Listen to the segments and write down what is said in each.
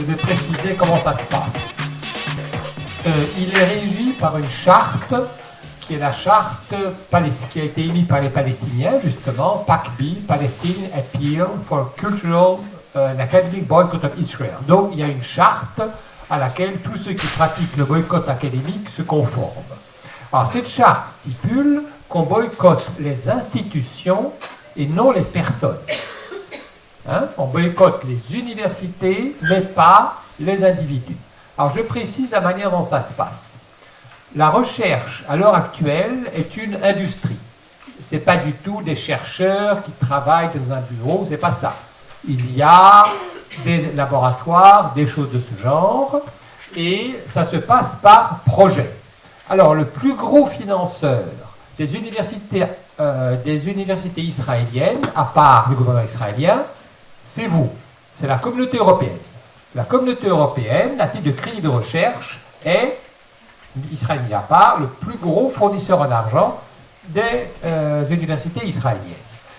vais préciser comment ça se passe. Il est régi par une charte qui est la charte qui a été émise par les Palestiniens, justement, PACB, Palestine Appeal for Cultural and Academic Boycott of Israel. Donc il y a une charte à laquelle tous ceux qui pratiquent le boycott académique se conforment. Alors cette charte stipule qu'on boycotte les institutions et non les personnes. Hein? On boycotte les universités, mais pas les individus. Alors je précise la manière dont ça se passe. La recherche, à l'heure actuelle, est une industrie. Ce n'est pas du tout des chercheurs qui travaillent dans un bureau, c'est pas ça. Il y a des laboratoires, des choses de ce genre, et ça se passe par projet. Alors le plus gros financeur des universités israéliennes, à part le gouvernement israélien, c'est vous, c'est la communauté européenne. La communauté européenne, à titre de crédit de recherche, est, Israël n'y a pas, le plus gros fournisseur en argent des universités israéliennes.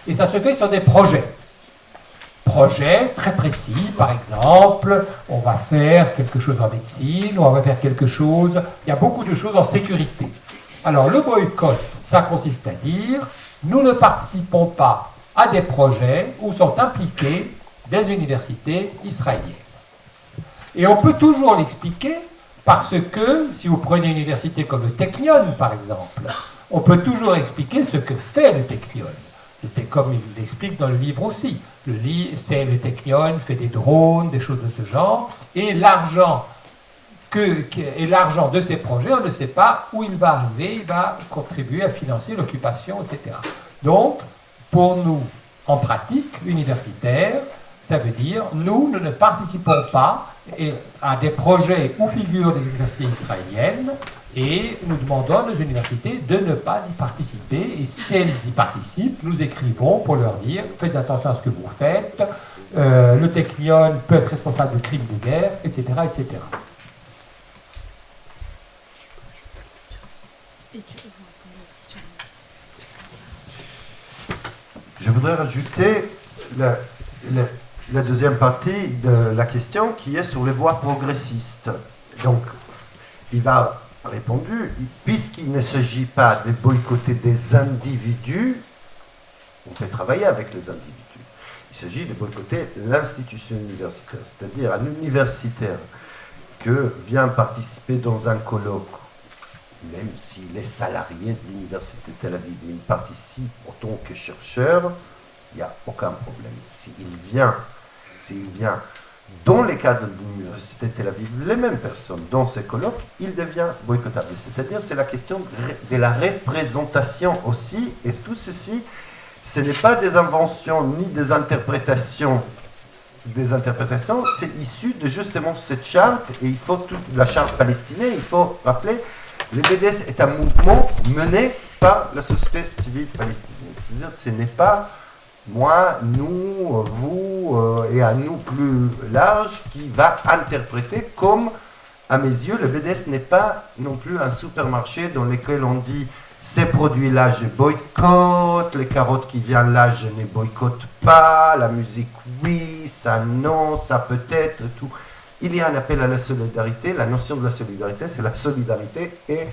Et ça se fait sur des projets. Projets très précis, par exemple, on va faire quelque chose en médecine, on va faire quelque chose, il y a beaucoup de choses en sécurité. Alors le boycott, ça consiste à dire, nous ne participons pas à des projets où sont impliquées des universités israéliennes. Et on peut toujours l'expliquer parce que, si vous prenez une université comme le Technion, par exemple, on peut toujours expliquer ce que fait le Technion. Comme il l'explique dans le livre aussi. Le Technion fait des drones, des choses de ce genre, et l'argent de ces projets, on ne sait pas où il va arriver, il va contribuer à financer l'occupation, etc. Donc, pour nous, en pratique universitaire, ça veut dire, nous ne participons pas à des projets où figurent des universités israéliennes et nous demandons à nos universités de ne pas y participer. Et si elles y participent, nous écrivons pour leur dire, faites attention à ce que vous faites, le Technion peut être responsable de crimes de guerre, etc., etc. Je voudrais rajouter la deuxième partie de la question qui est sur les voies progressistes. Donc, il va répondre, puisqu'il ne s'agit pas de boycotter des individus, on peut travailler avec les individus. Il s'agit de boycotter l'institution universitaire, c'est-à-dire un universitaire que vient participer dans un colloque, même s'il est salarié de l'université de Tel Aviv, mais il participe en tant que chercheur, il n'y a aucun problème. S'il vient dans les cadres de l'université de Tel Aviv, les mêmes personnes dans ces colloques, il devient boycottable. C'est-à-dire, c'est la question de la représentation aussi, et tout ceci, ce n'est pas des inventions ni des interprétations, c'est issu de justement cette charte, et il faut la charte palestinienne, il faut rappeler, le BDS est un mouvement mené par la société civile palestinienne. C'est-à-dire, ce n'est pas moi, nous, vous, et à nous plus large, qui va interpréter comme, à mes yeux, le BDS n'est pas non plus un supermarché dans lequel on dit ces produits-là, je boycotte, les carottes qui viennent là, je ne boycotte pas, la musique, oui, ça non, ça peut-être, tout. Il y a un appel à la solidarité. La notion de la solidarité, c'est la solidarité. Et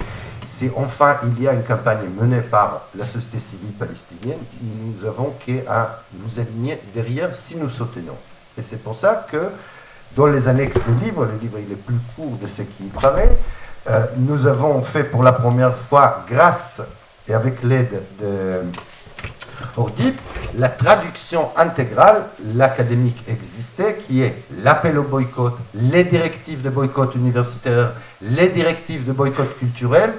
si enfin il y a une campagne menée par la société civile palestinienne, nous avons qu'à nous aligner derrière si nous soutenons. Et c'est pour ça que dans les annexes du livre, le livre il est plus court de ce qui paraît, nous avons fait pour la première fois, grâce et avec l'aide de Ordip, la traduction intégrale, l'académique existait, qui est l'appel au boycott, les directives de boycott universitaire, les directives de boycott culturel,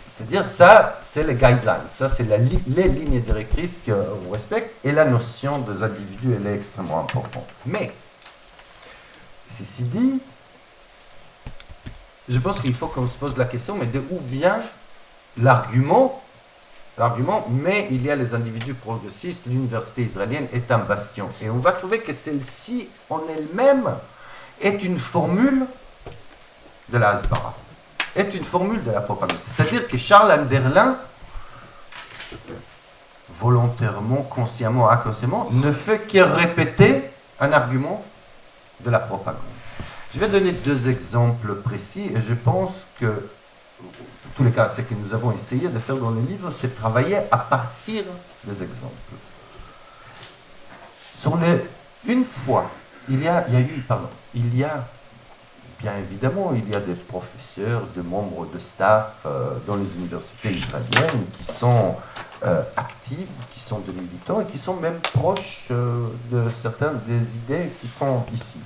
c'est-à-dire ça, c'est les guidelines, ça c'est les lignes directrices qu'on respecte, et la notion des individus, elle est extrêmement importante. Mais, ceci dit, je pense qu'il faut qu'on se pose la question, mais de où vient l'argument, mais il y a les individus progressistes, l'université israélienne est un bastion. Et on va trouver que celle-ci, en elle-même, est une formule de la Hasbara, est une formule de la propagande. C'est-à-dire que Charles Anderlin, volontairement, consciemment, inconsciemment, ne fait que répéter un argument de la propagande. Je vais donner 2 exemples précis et je pense que, en tous les cas, ce que nous avons essayé de faire dans le livre, c'est travailler à partir des exemples. Une fois, il y a bien évidemment, il y a des professeurs, des membres de staff dans les universités israéliennes qui sont actifs, qui sont des militants et qui sont même proches de certaines des idées qui sont ici.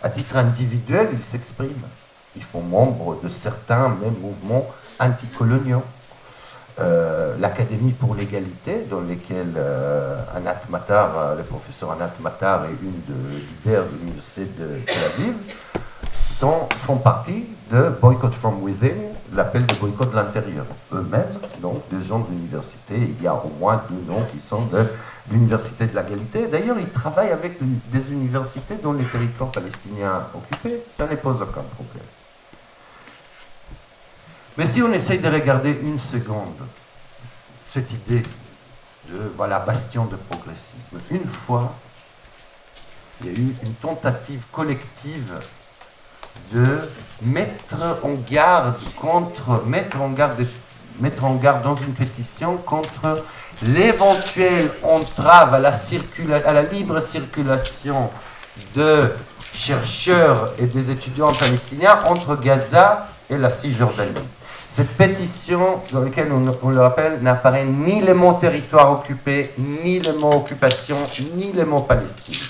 À titre individuel, ils s'expriment. Ils font membre de certains même mouvements anticoloniaux. L'Académie pour l'égalité, dans laquelle Anat Matar, le professeur Anat Matar est une des leaders de l'université de Tel Aviv, font partie de Boycott from Within, l'appel de boycott de l'intérieur. Eux-mêmes, donc, des gens de l'université, il y a au moins 2 noms qui sont de l'université de l'égalité. D'ailleurs, ils travaillent avec des universités dans les territoires palestiniens occupés. Ça ne pose aucun problème. Mais si on essaye de regarder une seconde cette idée de, bastion de progressisme, une fois, il y a eu une tentative collective de mettre en garde dans une pétition contre l'éventuelle entrave à la libre circulation de chercheurs et des étudiants palestiniens entre Gaza et la Cisjordanie. Cette pétition, dans laquelle on le rappelle, n'apparaît ni le mot territoire occupé, ni le mot occupation, ni le mot Palestine.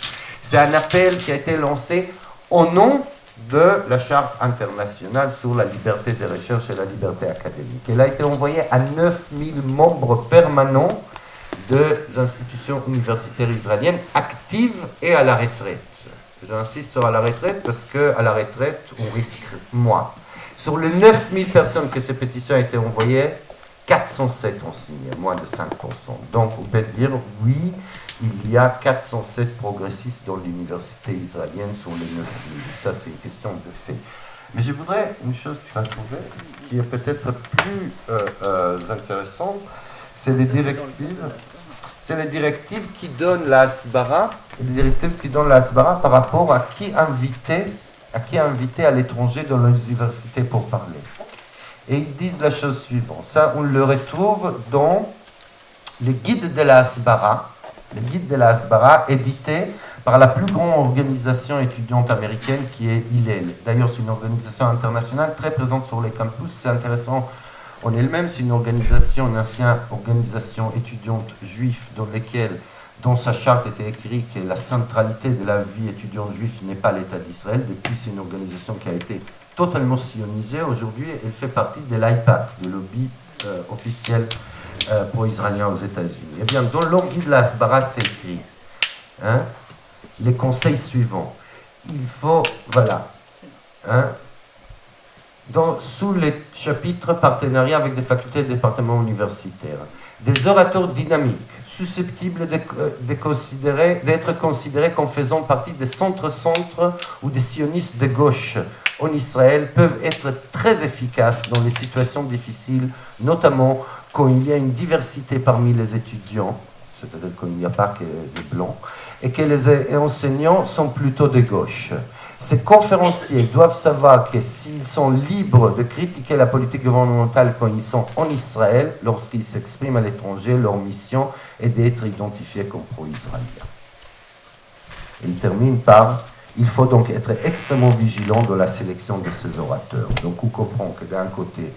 C'est un appel qui a été lancé au nom de la Charte internationale sur la liberté de recherche et la liberté académique. Elle a été envoyée à 9000 membres permanents des institutions universitaires israéliennes actives et à la retraite. J'insiste sur à la retraite parce qu'à la retraite, on risque moins. Sur les 9000 personnes que ces pétitions ont été envoyées, 407 ont signé, moins de 5%. Donc on peut dire, oui, il y a 407 progressistes dans l'université israélienne sur les 9000. Ça, c'est une question de fait. Mais je voudrais une chose que tu as trouvée, qui est peut-être plus intéressante, c'est les directives. C'est les directives qui donnent la Hasbara, par rapport à qui inviter à l'étranger dans les universités pour parler. Et ils disent la chose suivante. Ça, on le retrouve dans les guides de la Hasbara, édités par la plus grande organisation étudiante américaine qui est Hillel. D'ailleurs, c'est une organisation internationale très présente sur les campus. C'est intéressant en elle-même. C'est une ancienne organisation étudiante juive dont sa charte était écrit que la centralité de la vie étudiante juive n'est pas l'État d'Israël. Depuis, c'est une organisation qui a été totalement sionisée. Aujourd'hui, elle fait partie de l'AIPAC, le lobby officiel pro-israélien aux États-Unis. Eh bien, dans leur guide de la Hasbara, c'est écrit les conseils suivants. Il faut, sous les chapitres partenariat avec des facultés et départements universitaires, des orateurs dynamiques, susceptibles d'être considérés comme faisant partie des centres ou des sionistes de gauche en Israël, peuvent être très efficaces dans les situations difficiles, notamment quand il y a une diversité parmi les étudiants, c'est-à-dire quand il n'y a pas que des blancs, et que les enseignants sont plutôt de gauche. Ces conférenciers doivent savoir que s'ils sont libres de critiquer la politique gouvernementale quand ils sont en Israël, lorsqu'ils s'expriment à l'étranger, leur mission est d'être identifiés comme pro-israéliens. Et il termine par « Il faut donc être extrêmement vigilant dans la sélection de ces orateurs ». Donc on comprend que d'un côté,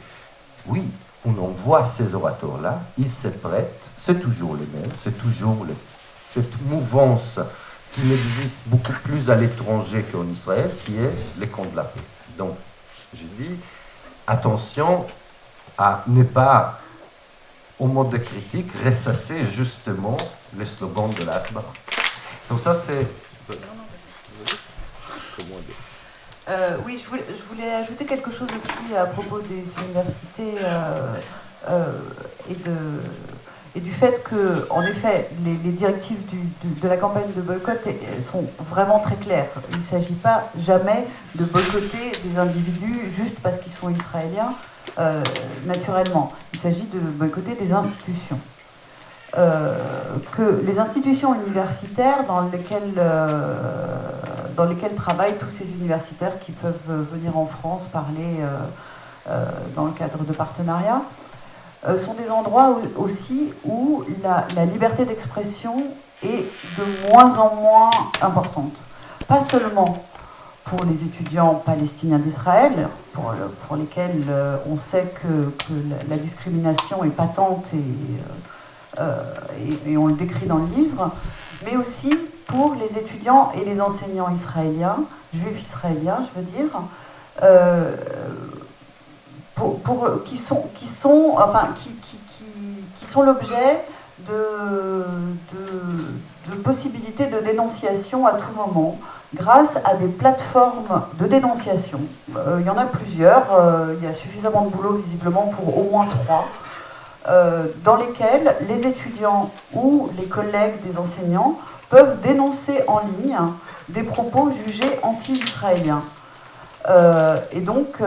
oui, on envoie ces orateurs-là, ils se prêtent, c'est toujours les mêmes, c'est toujours cette mouvance qui existe beaucoup plus à l'étranger qu'en Israël, qui est les camps de la paix. Donc, je dis, attention à ne pas, au mode de critique, ressasser justement les slogans de la Hasbara. Donc ça, c'est... Oui, je voulais ajouter quelque chose aussi à propos des universités et du fait que, en effet, les directives de la campagne de boycott sont vraiment très claires. Il ne s'agit pas jamais de boycotter des individus juste parce qu'ils sont israéliens, naturellement. Il s'agit de boycotter des institutions. Que les institutions universitaires dans dans lesquels travaillent tous ces universitaires qui peuvent venir en France parler dans le cadre de partenariats, sont des endroits aussi où la liberté d'expression est de moins en moins importante. Pas seulement pour les étudiants palestiniens d'Israël, pour lesquels on sait que la discrimination est patente et on le décrit dans le livre, mais aussi pour les étudiants et les enseignants israéliens, juifs israéliens, je veux dire, qui sont l'objet de possibilités de dénonciation à tout moment, grâce à des plateformes de dénonciation. Il y en a plusieurs, il y a suffisamment de boulot visiblement pour au moins 3, dans lesquelles les étudiants ou les collègues des enseignants peuvent dénoncer en ligne des propos jugés anti-israéliens. Et donc,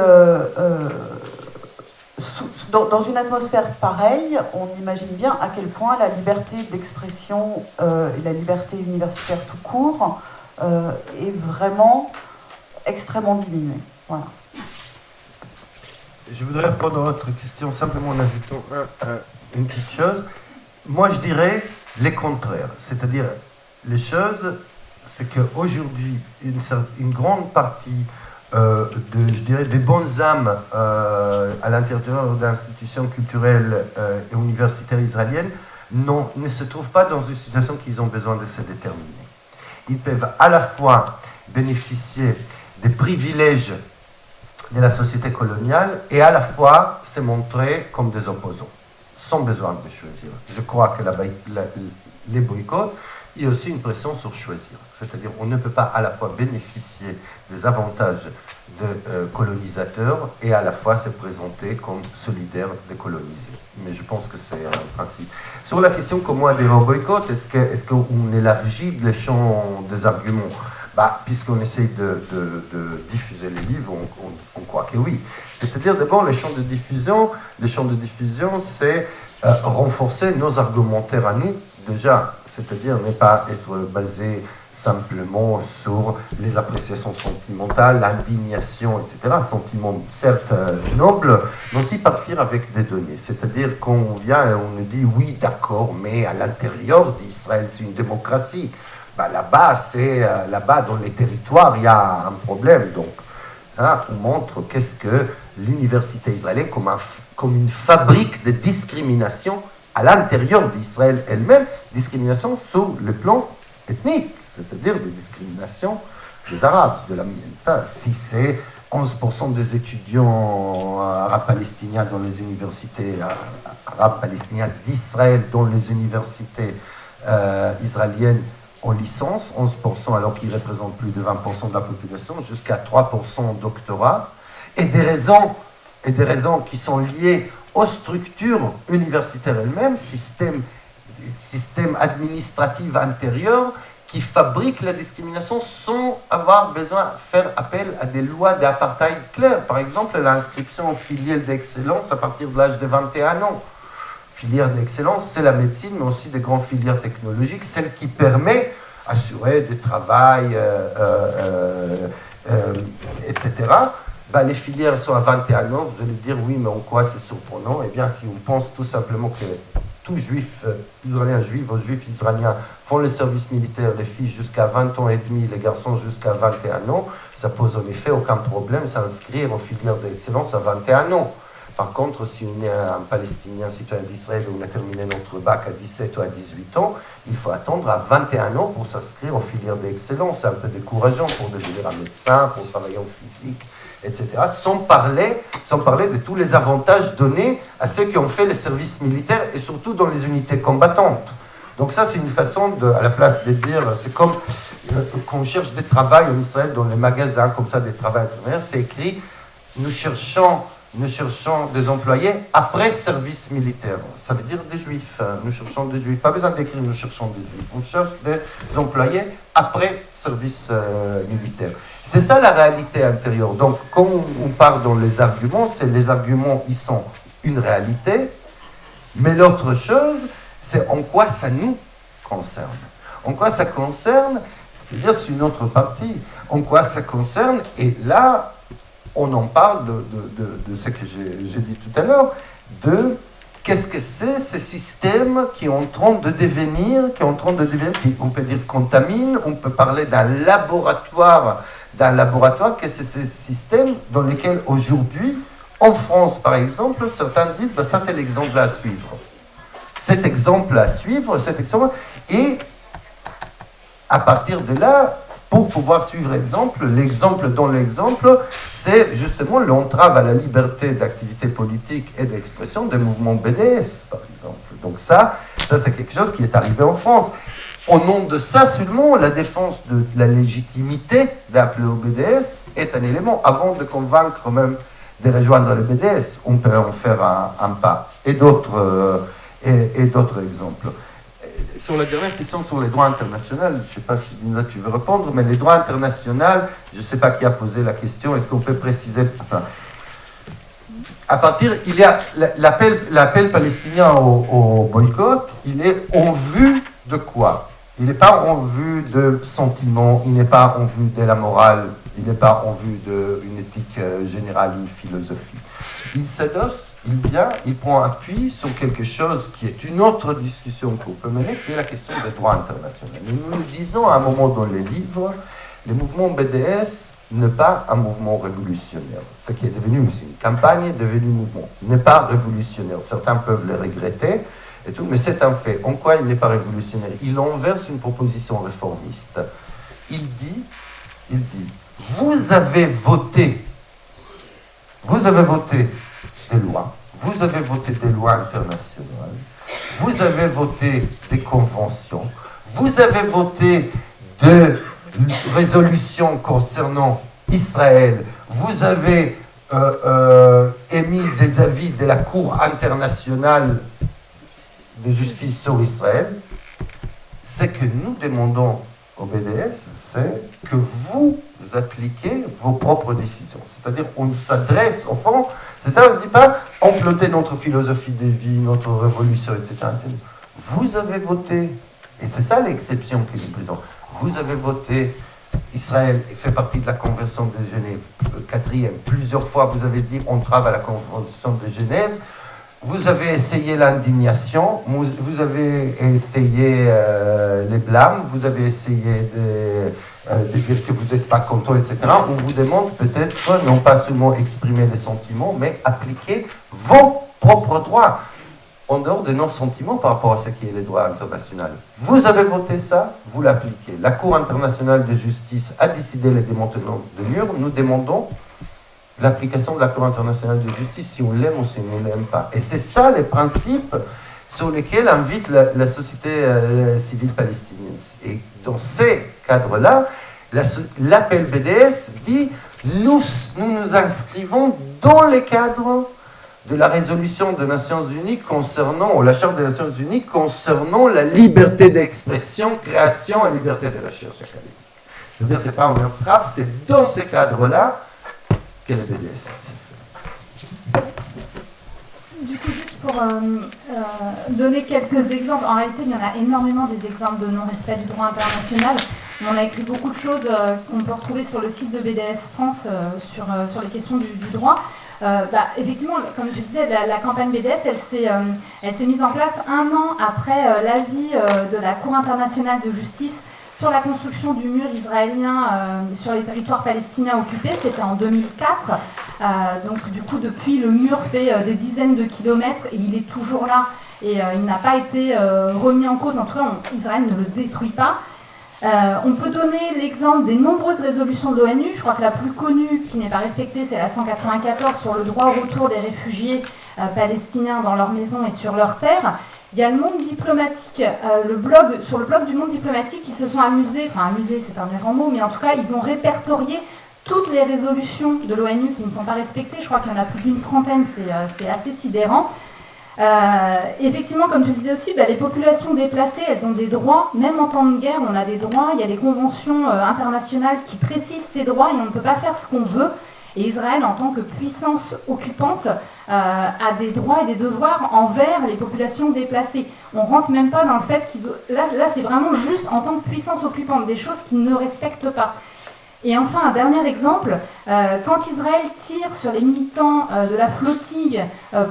dans une atmosphère pareille, on imagine bien à quel point la liberté d'expression et la liberté universitaire tout court est vraiment extrêmement diminuée. Voilà. Je voudrais répondre à votre question simplement en ajoutant une petite chose. Moi, je dirais les contraires. C'est-à-dire, les choses, c'est qu'aujourd'hui, une grande partie je dirais, des bonnes âmes à l'intérieur d'institutions culturelles et universitaires israéliennes ne se trouvent pas dans une situation qu'ils ont besoin de se déterminer. Ils peuvent à la fois bénéficier des privilèges de la société coloniale et à la fois se montrer comme des opposants, sans besoin de choisir. Je crois que les boycotts, il y a aussi une pression sur choisir. C'est-à-dire qu'on ne peut pas à la fois bénéficier des avantages de colonisateurs et à la fois se présenter comme solidaire des colonisés. Mais je pense que c'est un principe. Sur la question comment adhérer au boycott, est-ce qu'on élargit le champ des arguments? Puisqu'on essaye de diffuser les livres, on croit que oui. C'est-à-dire d'abord le champ de diffusion, c'est renforcer nos argumentaires à nous, déjà, c'est-à-dire ne pas être basé simplement sur les appréciations sentimentales, l'indignation, etc. Sentiments certes nobles, mais aussi partir avec des données. C'est-à-dire qu'on vient et on nous dit oui, d'accord, mais à l'intérieur d'Israël, c'est une démocratie. Là-bas, dans les territoires, il y a un problème. Donc, on montre qu'est-ce que l'université israélienne comme une fabrique de discrimination à l'intérieur d'Israël elle-même, discrimination sur le plan ethnique, c'est-à-dire des discriminations des Arabes, de la mienne. Ça, si c'est 11% des étudiants arabes palestiniens dans les universités, arabes palestiniens d'Israël dans les universités israéliennes en licence, 11% alors qu'ils représentent plus de 20% de la population, jusqu'à 3% en doctorat, et des raisons qui sont liées aux structures universitaires elles-mêmes, système administratif intérieur qui fabrique la discrimination sans avoir besoin de faire appel à des lois d'apartheid claires. Par exemple, l'inscription en filière d'excellence à partir de l'âge de 21 ans. Filière d'excellence, c'est la médecine, mais aussi des grandes filières technologiques, celle qui permet d'assurer du travail, etc. Les filières sont à 21 ans, vous allez dire, oui, mais en quoi c'est surprenant? Eh bien, si on pense tout simplement que tous juifs israéliens, juifs israéliens font le service militaire, les filles jusqu'à 20 ans et demi, les garçons jusqu'à 21 ans, ça pose en effet aucun problème s'inscrire en filière d'excellence à 21 ans. Par contre, si on est un Palestinien, citoyen d'Israël, où on a terminé notre bac à 17 ou à 18 ans, il faut attendre à 21 ans pour s'inscrire en filière d'excellence. C'est un peu décourageant pour devenir un médecin, pour travailler en physique, etc. Sans parler de tous les avantages donnés à ceux qui ont fait le service militaire et surtout dans les unités combattantes. Donc ça, c'est une façon, à la place de dire, c'est comme quand on cherche des travails en Israël, dans les magasins comme ça, des travails intérimaires, c'est écrit, nous cherchons des employés après service militaire. Ça veut dire des juifs. Nous cherchons des juifs. Pas besoin d'écrire nous cherchons des juifs. On cherche des employés après service militaire. C'est ça la réalité intérieure. Donc, quand on part dans les arguments, les arguments, ils sont une réalité. Mais l'autre chose, c'est en quoi ça nous concerne. En quoi ça concerne, C'est-à-dire, c'est une autre partie. En quoi ça concerne? Et là, on en parle de ce que j'ai dit tout à l'heure, de qu'est-ce que c'est ces systèmes qui sont en train de devenir, qui, on peut dire, contaminent, on peut parler d'un laboratoire, que c'est ces systèmes dans lesquels aujourd'hui, en France par exemple, certains disent, ben, ça c'est l'exemple à suivre. Cet exemple, et à partir de là, pour pouvoir suivre l'exemple dans l'exemple, c'est justement l'entrave à la liberté d'activité politique et d'expression des mouvements BDS, par exemple. Donc ça c'est quelque chose qui est arrivé en France. Au nom de ça seulement, la défense de la légitimité d'appeler au BDS est un élément. Avant de convaincre même de rejoindre le BDS, on peut en faire un pas. Et d'autres exemples. Sur la dernière question sur les droits internationaux, je ne sais pas si Linda, tu veux répondre, mais les droits internationaux, je ne sais pas qui a posé la question, est-ce qu'on peut préciser? À partir, il y a l'appel palestinien au boycott, il est en vue de quoi? Il n'est pas en vue de sentiments, il n'est pas en vue de la morale, il n'est pas en vue d'une éthique générale, une philosophie. Il s'adosse, il vient, il prend appui sur quelque chose qui est une autre discussion qu'on peut mener, qui est la question des droits internationaux. Et nous le disons à un moment dans les livres, le mouvement BDS n'est pas un mouvement révolutionnaire. Ce qui est devenu, c'est une campagne, est devenu mouvement. N'est pas révolutionnaire. Certains peuvent le regretter, et tout, mais c'est un fait. En quoi il n'est pas révolutionnaire? Il enverse une proposition réformiste. Il dit, vous avez voté des lois, vous avez voté des lois internationales, vous avez voté des conventions, vous avez voté de résolutions concernant Israël, vous avez émis des avis de la Cour internationale de justice sur Israël. Ce que nous demandons au BDS, c'est que vous appliquez vos propres décisions. C'est-à-dire qu'on s'adresse, au fond, c'est ça, on ne dit pas implanter notre philosophie de vie, notre révolution, etc. Vous avez voté, et c'est ça l'exception que nous faisons, vous avez voté, Israël fait partie de la Convention de Genève, quatrième, plusieurs fois vous avez dit on travaille à la Convention de Genève, vous avez essayé l'indignation, vous avez essayé les blâmes, vous avez essayé de dire que vous n'êtes pas content, etc. On vous demande peut-être, non pas seulement exprimer les sentiments, mais appliquer vos propres droits, en dehors de nos sentiments par rapport à ce qui est les droits internationaux. Vous avez voté ça, vous l'appliquez. La Cour internationale de justice a décidé le démantèlement de murs, nous demandons l'application de la Cour internationale de justice, si on l'aime ou si on ne l'aime pas. Et c'est ça les principes sur lesquels invite la société civile palestinienne. Et dans ces cadres-là, l'appel BDS dit nous nous inscrivons dans les cadres de la résolution des Nations Unies concernant, ou la Charte des Nations Unies concernant la liberté d'expression, création et liberté de recherche académique. C'est-à-dire, ce n'est pas un entrave, c'est dans ces cadres-là que le BDS s'est fait. Du coup, juste pour donner quelques exemples, en réalité, il y en a énormément des exemples de non-respect du droit international. On a écrit beaucoup de choses qu'on peut retrouver sur le site de BDS France sur les questions du droit. Effectivement, comme tu disais, la campagne BDS, elle s'est mise en place un an après l'avis de la Cour internationale de justice sur la construction du mur israélien sur les territoires palestiniens occupés. C'était en 2004. Donc du coup, depuis, le mur fait des dizaines de kilomètres et il est toujours là. Et il n'a pas été remis en cause. En tout cas, Israël ne le détruit pas. On peut donner l'exemple des nombreuses résolutions de l'ONU. Je crois que la plus connue qui n'est pas respectée, c'est la 194 sur le droit au retour des réfugiés palestiniens dans leurs maisons et sur leurs terres. Il y a le Monde diplomatique, sur le blog du Monde diplomatique, qui se sont amusés, c'est un grand mot, mais en tout cas, ils ont répertorié toutes les résolutions de l'ONU qui ne sont pas respectées. Je crois qu'il y en a plus d'une trentaine, c'est assez sidérant. Effectivement, comme tu le disais aussi, les populations déplacées, elles ont des droits, même en temps de guerre, on a des droits, il y a des conventions internationales qui précisent ces droits et on ne peut pas faire ce qu'on veut. Et Israël, en tant que puissance occupante, a des droits et des devoirs envers les populations déplacées. On ne rentre même pas dans le fait qu'il là c'est vraiment juste en tant que puissance occupante, des choses qu'il ne respecte pas. Et enfin, un dernier exemple, quand Israël tire sur les militants de la flottille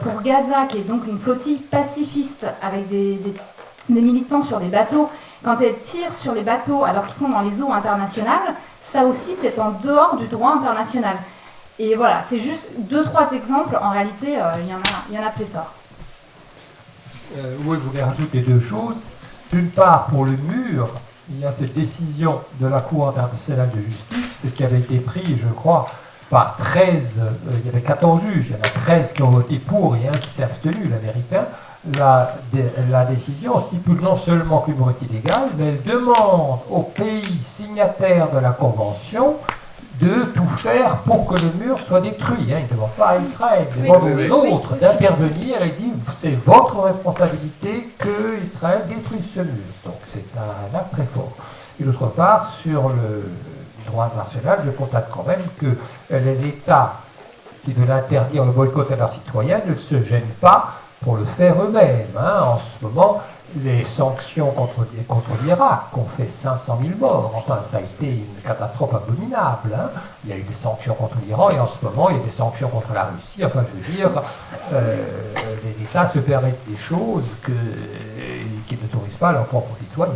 pour Gaza, qui est donc une flottille pacifiste avec des militants sur des bateaux, quand elle tire sur les bateaux alors qu'ils sont dans les eaux internationales, ça aussi c'est en dehors du droit international. Et voilà, c'est juste 2-3 exemples, en réalité il y en a pléthore. Oui, vous voulez rajouter deux choses. D'une part, pour le mur, il y a cette décision de la Cour internationale de justice qui avait été prise, je crois, par 13, il y avait 14 juges, il y en a 13 qui ont voté pour et un qui s'est abstenu, l'américain. La décision stipule non seulement que le mur est illégal, mais elle demande aux pays signataires de la Convention de tout faire pour que le mur soit détruit. Il ne demande pas à Israël, il demande aux autres d'intervenir et dit c'est votre responsabilité que Israël détruise ce mur. Donc c'est un acte très fort. Et d'autre part, sur le droit international, je constate quand même que les États qui veulent interdire le boycott à leurs citoyens ne se gênent pas pour le faire eux-mêmes. En ce moment, les sanctions contre l'Irak ont fait 500 000 morts. Enfin, ça a été une catastrophe abominable. Il y a eu des sanctions contre l'Iran et en ce moment, il y a des sanctions contre la Russie. Enfin, je veux dire, les États se permettent des choses qu'ils n'autorisent pas à leurs propres citoyens.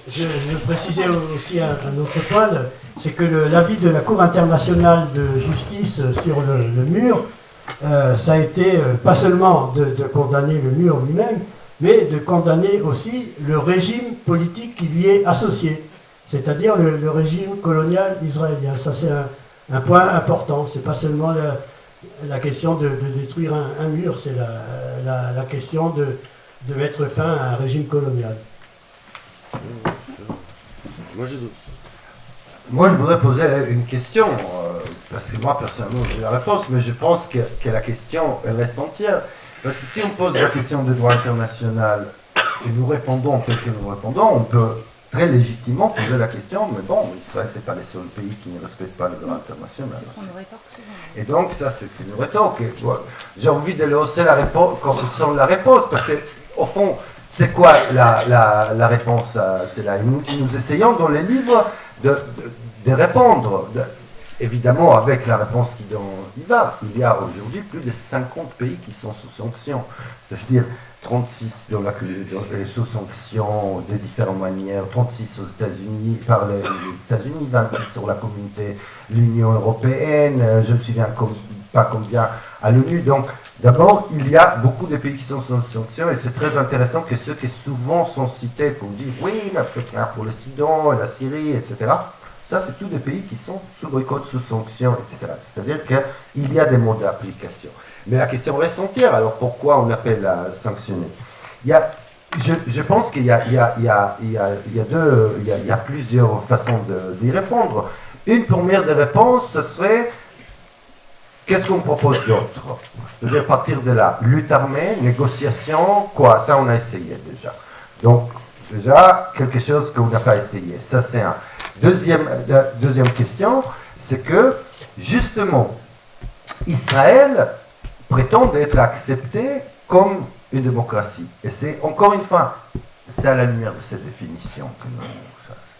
Je précisais aussi un autre point, c'est que l'avis de la Cour internationale de justice sur le mur, ça a été pas seulement de condamner le mur lui-même, mais de condamner aussi le régime politique qui lui est associé, c'est-à-dire le régime colonial israélien. Ça c'est un point important, c'est pas seulement la question de détruire un mur, c'est la question de mettre fin à un régime colonial. Moi, je voudrais poser une question, parce que moi, personnellement, j'ai la réponse, mais je pense que la question, elle reste entière. Parce que si on pose la question du droit international et nous répondons tel que nous répondons, on peut très légitimement poser la question, mais bon, Israël, c'est pas les seuls pays qui ne respectent pas le droit international. Et donc, ça, c'est une rétorque. J'ai envie de le hausser la réponse, comme sans la réponse, parce que, au fond, c'est quoi la réponse à cela? Nous essayons dans les livres de répondre, évidemment avec la réponse qui y va. Il y a aujourd'hui plus de 50 pays qui sont sous sanction, c'est-à-dire 36 sous sanction de différentes manières, 36 aux États-Unis, par les États-Unis, 26 sur la communauté, l'Union européenne, je ne me souviens pas combien à l'ONU. Donc, d'abord, il y a beaucoup de pays qui sont sous sanction et c'est très intéressant que ceux qui souvent sont cités, qu'on dit oui, mais faites rien pour le Soudan, la Syrie, etc. Ça, c'est tous des pays qui sont sous boycott, sous sanction, etc. C'est-à-dire qu'il y a des modes d'application. Mais la question reste entière. Alors pourquoi on appelle à sanctionner? Je pense qu'il y a plusieurs façons d'y répondre. Une première des réponses, ce serait qu'est-ce qu'on propose d'autre? C'est-à-dire partir de là, lutte armée, négociation, quoi? Ça, on a essayé déjà. Donc, déjà, quelque chose qu'on n'a pas essayé. Ça, c'est un. Deuxième question, c'est que, justement, Israël prétend être accepté comme une démocratie. Et c'est, encore une fois, c'est à la lumière de cette définition que nous...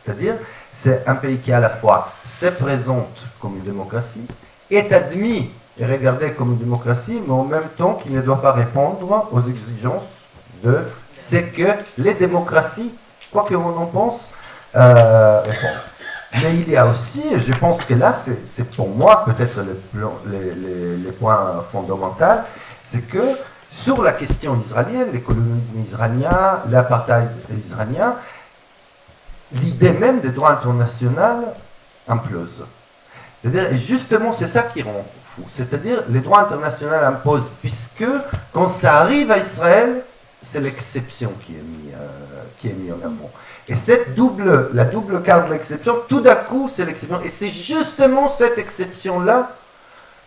C'est-à-dire, c'est un pays qui, à la fois, se présente comme une démocratie, est admis et regardé comme une démocratie, mais en même temps qui ne doit pas répondre aux exigences de ce que les démocraties, quoi que l'on en pense, répondent. Mais il y a aussi, et je pense que là, c'est pour moi peut-être les points fondamentaux, c'est que sur la question israélienne, le colonialisme israélien, l'apartheid israélien, l'idée même du droit international implose. C'est-à-dire, et justement, c'est ça qui rend fou. C'est-à-dire, le droit international impose, puisque quand ça arrive à Israël, c'est l'exception qui est mise en avant. Et la double carte de l'exception, tout d'un coup, c'est l'exception. Et c'est justement cette exception-là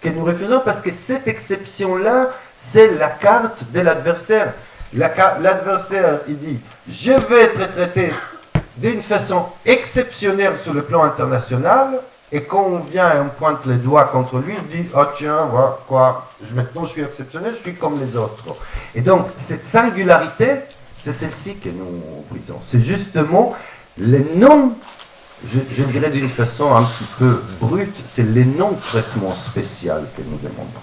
que nous refusons, parce que cette exception-là, c'est la carte de l'adversaire. L'adversaire, il dit, je veux être traité d'une façon exceptionnelle sur le plan international, Et quand on vient et on pointe les doigts contre lui, il dit « Oh tiens, voilà, quoi, maintenant je suis exceptionnel, je suis comme les autres. » Et donc, cette singularité, c'est celle-ci que nous brisons. C'est justement les non, je dirais d'une façon un petit peu brute, c'est les non-traitements spéciaux que nous demandons.